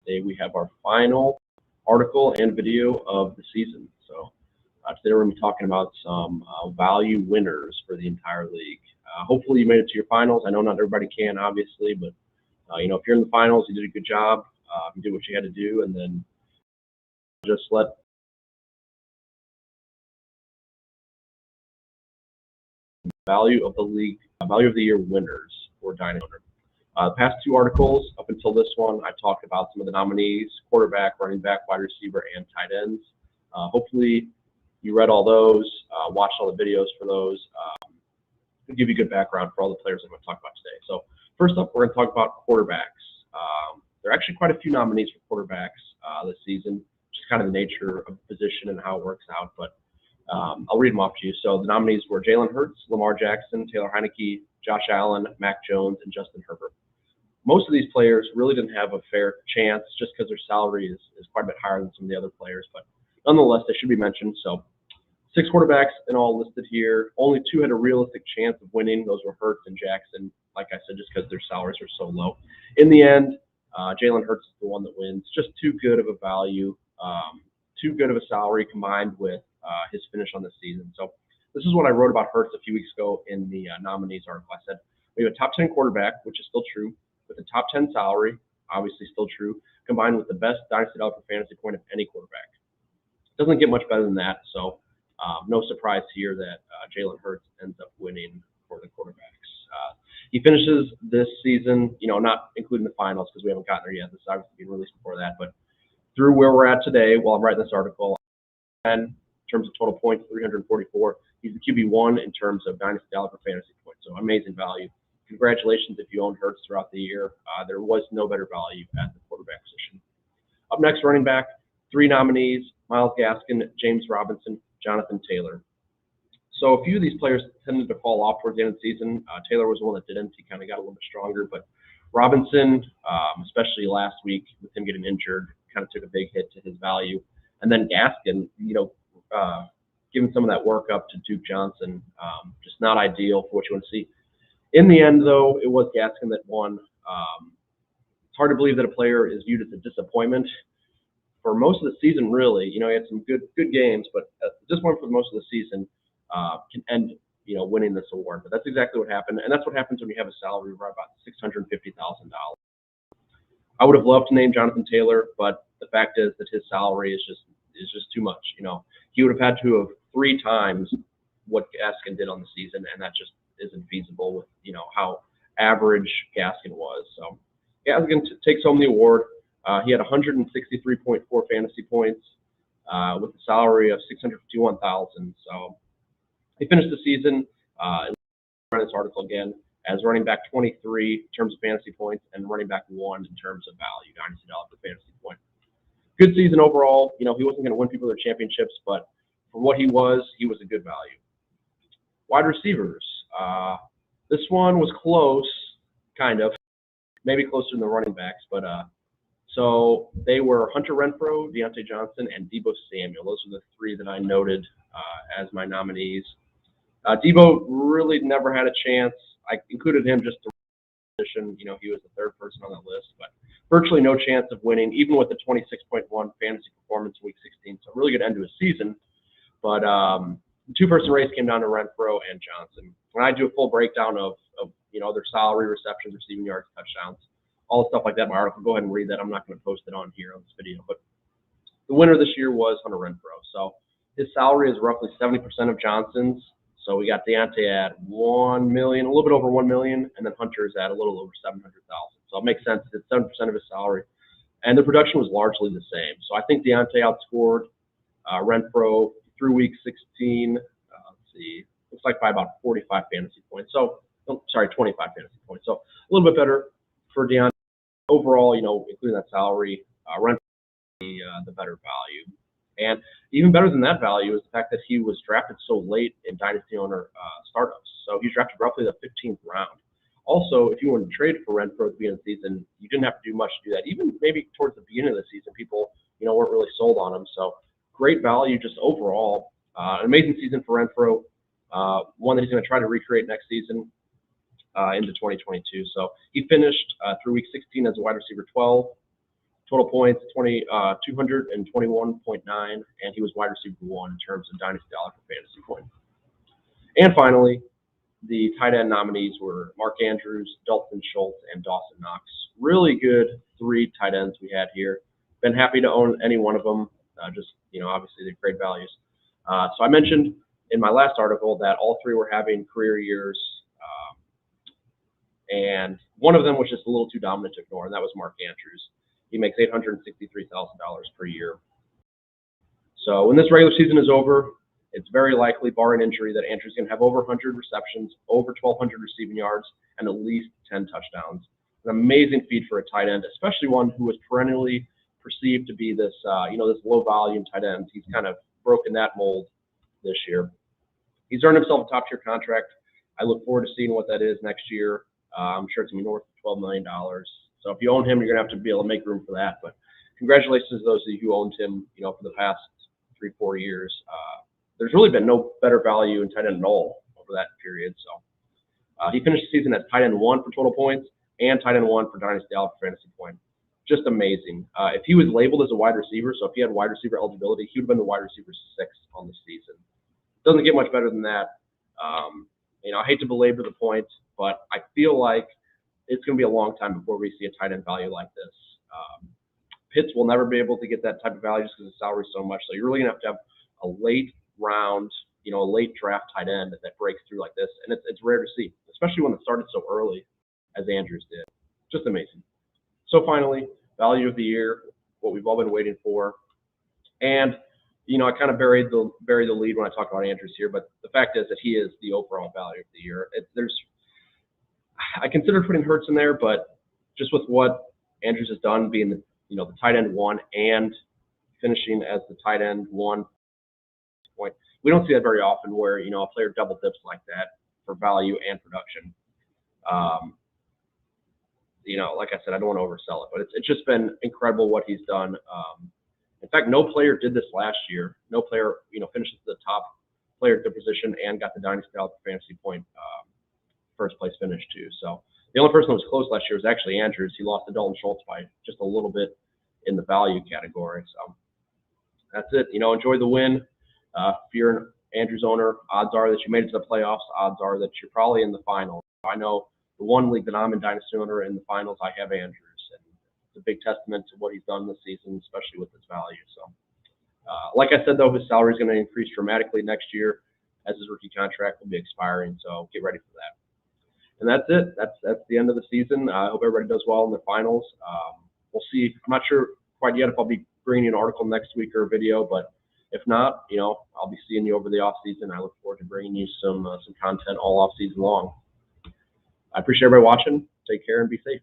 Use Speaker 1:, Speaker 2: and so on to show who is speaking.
Speaker 1: Today we have our final article and video of the season. So today we're going to be talking about some value winners for the entire league. Hopefully you made it to your finals. I know not everybody can, obviously, but if you're in the finals, you did a good job. You did what you had to do, and then just let value of the league, value of the year winners for Dynasty. The past two articles, up until this one, I talked about some of the nominees: quarterback, running back, wide receiver, and tight ends. Hopefully you read all those, watched all the videos for those. It'll give you good background for all the players I'm going to talk about today. So first up, we're going to talk about quarterbacks. There are actually quite a few nominees for quarterbacks this season, just kind of the nature of the position and how it works out. But I'll read them off to you. So the nominees were Jalen Hurts, Lamar Jackson, Taylor Heinicke, Josh Allen, Mac Jones, and Justin Herbert. Most of these players really didn't have a fair chance just because their salary is quite a bit higher than some of the other players. But nonetheless, they should be mentioned. So 6 quarterbacks in all listed here. Only 2 had a realistic chance of winning. Those were Hurts and Jackson, like I said, just because their salaries are so low. In the end, Jalen Hurts is the one that wins. Just too good of a value, too good of a salary combined with his finish on the season. So this is what I wrote about Hurts a few weeks ago in the nominees article. I said we have a top 10 quarterback, which is still true, with a top 10 salary, obviously still true, combined with the best dynasty dollar per fantasy point of any quarterback. Doesn't get much better than that. So no surprise here that Jalen Hurts ends up winning for the quarterbacks. He finishes this season, not including the finals because we haven't gotten there yet. This is obviously being released before that, but through where we're at today, while I'm writing this article, in terms of total points, 344. He's the QB1 in terms of dynasty dollar per fantasy point. So amazing value. Congratulations if you owned Hurts throughout the year. There was no better value at the quarterback position. Up next, running back, 3 nominees: Myles Gaskin, James Robinson, Jonathan Taylor. So a few of these players tended to fall off towards the end of the season. Taylor was the one that didn't. He kind of got a little bit stronger, but Robinson, especially last week with him getting injured, kind of took a big hit to his value. And then Gaskin, giving some of that work up to Duke Johnson, just not ideal for what you want to see. In the end, though, it was Gaskin that won. It's hard to believe that a player is viewed as a disappointment. For most of the season, really, he had some good games, but at this point for most of the season, can end, winning this award. But that's exactly what happened, and that's what happens when you have a salary of about $650,000. I would have loved to name Jonathan Taylor, but the fact is that his salary is just too much. He would have had to have 3 times what Gaskin did on the season, and that just isn't feasible with how average Gaskin was. So Gaskin takes home the award. He had 163.4 fantasy points with a salary of $651,000. So he finished the season. Run this article again as running back 23 in terms of fantasy points and running back 1 in terms of value, dynasty dollar per fantasy point. Good season overall. He wasn't going to win people their championships, but for what he was a good value. Wide receivers. This one was close, kind of, maybe closer than the running backs, but so they were Hunter Renfrow, Deontay Johnson, and Deebo Samuel. Those are the 3 that I noted as my nominees. Deebo really never had a chance. I included him just to position. He was the 3rd person on that list, but virtually no chance of winning, even with the 26.1 fantasy performance in Week 16. So a really good end to his season. But the 2-person race came down to Renfrow and Johnson. When I do a full breakdown of their salary, receptions, receiving yards, touchdowns, all the stuff like that in my article, go ahead and read that. I'm not going to post it on here on this video. But the winner this year was Hunter Renfrow. So his salary is roughly 70% of Johnson's. So we got Deontay at $1 million, a little bit over $1 million, and then Hunter's at a little over $700,000. So it makes sense. It's 7% of his salary, and the production was largely the same. So I think Deontay outscored Renfrow through Week 16. Let's see, looks like by about 45 fantasy points. So 25 fantasy points. So a little bit better for Deontay overall. Including that salary, Renfrow the better value. And even better than that value is the fact that he was drafted so late in dynasty owner startups. So he was drafted roughly the 15th round. Also, if you wanted to trade for Renfrow at the beginning of the season, you didn't have to do much to do that. Even maybe towards the beginning of the season, people weren't really sold on him. So great value just overall. An amazing season for Renfrow. One that he's going to try to recreate next season into 2022. So he finished through Week 16 as a wide receiver 12. Total points, 221.9, and he was wide receiver 1 in terms of Dynasty Dollar for fantasy point. And finally, the tight end nominees were Mark Andrews, Dalton Schultz, and Dawson Knox. Really good 3 tight ends we had here. Been happy to own any one of them. Obviously they're great values. So I mentioned in my last article that all 3 were having career years, and one of them was just a little too dominant to ignore, and that was Mark Andrews. He makes $863,000 per year. So when this regular season is over, it's very likely, barring injury, that Andrews is going to have over 100 receptions, over 1,200 receiving yards, and at least 10 touchdowns. An amazing feat for a tight end, especially one who was perennially perceived to be this, this low-volume tight end. He's kind of broken that mold this year. He's earned himself a top-tier contract. I look forward to seeing what that is next year. I'm sure it's going to be north of $12 million. So if you own him, you're going to have to be able to make room for that. But congratulations to those of you who owned him, for the past 3-4 years. There's really been no better value in tight end at all over that period. So he finished the season as tight end 1 for total points and tight end 1 for Dynasty Dollar for fantasy point. Just amazing. If he was labeled as a wide receiver, so if he had wide receiver eligibility, he would have been the wide receiver 6 on the season. Doesn't get much better than that. I hate to belabor the point, but I feel like it's going to be a long time before we see a tight end value like this. Pitts will never be able to get that type of value just because the salary is so much. So you're really going to have a late round, a late draft tight end that breaks through like this. And it's rare to see, especially when it started so early as Andrews did. Just amazing. So finally, value of the year, what we've all been waiting for. And, I kind of buried the lead when I talked about Andrews here, but the fact is that he is the overall value of the year. I considered putting Hurts in there, but just with what Andrews has done, being the tight end 1 and finishing as the tight end 1 point, we don't see that very often where a player double dips like that for value and production. Like I said, I don't want to oversell it, but it's just been incredible what he's done. In fact, no player did this last year. No player finished as the top player at the position and got the Dynasty Dollar for fantasy point first place finish too. So the only person that was close last year was actually Andrews. He lost to Dalton Schultz by just a little bit in the value category. So that's it. Enjoy the win. If you're an Andrews owner, odds are that you made it to the playoffs. Odds are that you're probably in the finals. I know the one league that I'm in, Dynasty owner, in the finals, I have Andrews. And it's a big testament to what he's done this season, especially with his value. So like I said, though, his salary is going to increase dramatically next year as his rookie contract will be expiring. So get ready for that. And that's it. That's the end of the season. I hope everybody does well in the finals. We'll see. I'm not sure quite yet if I'll be bringing you an article next week or a video, but if not, I'll be seeing you over the off season. I look forward to bringing you some content all off season long. I appreciate everybody watching. Take care and be safe.